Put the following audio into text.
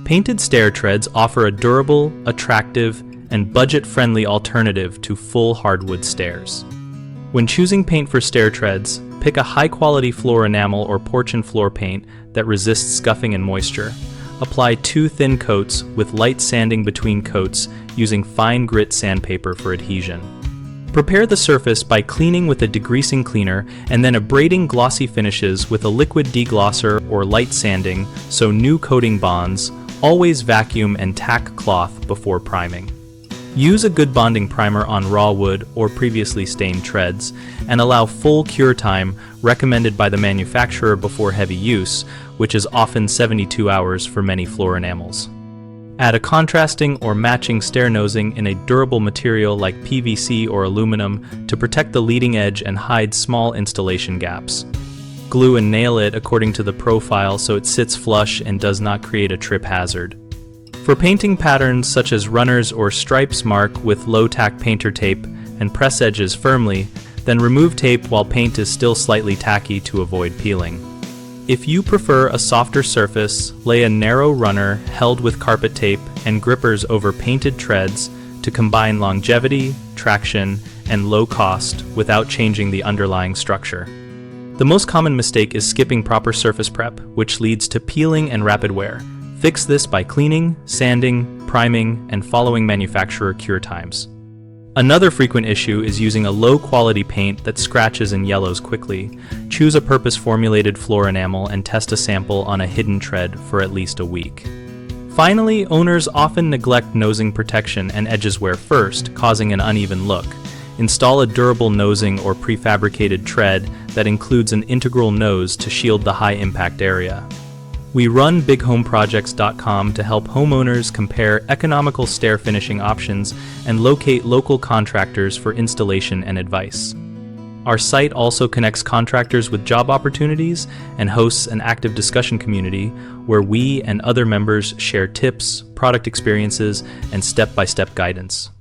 Painted stair treads offer a durable, attractive, and budget-friendly alternative to full hardwood stairs. When choosing paint for stair treads, pick a high-quality floor enamel or porch and floor paint that resists scuffing and moisture. Apply 2 thin coats with light sanding between coats using fine grit sandpaper for adhesion. Prepare the surface by cleaning with a degreasing cleaner and then abrading glossy finishes with a liquid deglosser or light sanding so new coating bonds. Always vacuum and tack cloth before priming. Use a good bonding primer on raw wood or previously stained treads, and allow full cure time recommended by the manufacturer before heavy use, which is often 72 hours for many floor enamels. Add a contrasting or matching stair nosing in a durable material like PVC or aluminum to protect the leading edge and hide small installation gaps. Glue and nail it according to the profile so it sits flush and does not create a trip hazard. For painting patterns such as runners or stripes, mark with low-tack painter tape and press edges firmly, then remove tape while paint is still slightly tacky to avoid peeling. If you prefer a softer surface, lay a narrow runner held with carpet tape and grippers over painted treads to combine longevity, traction, and low cost without changing the underlying structure. The most common mistake is skipping proper surface prep, which leads to peeling and rapid wear. Fix this by cleaning, sanding, priming, and following manufacturer cure times. Another frequent issue is using a low-quality paint that scratches and yellows quickly. Choose a purpose-formulated floor enamel and test a sample on a hidden tread for at least a week. Finally, owners often neglect nosing protection and edges wear first, causing an uneven look. Install a durable nosing or prefabricated tread that includes an integral nose to shield the high-impact area. We run BigHomeProjects.com to help homeowners compare economical stair finishing options and locate local contractors for installation and advice. Our site also connects contractors with job opportunities and hosts an active discussion community where we and other members share tips, product experiences, and step-by-step guidance.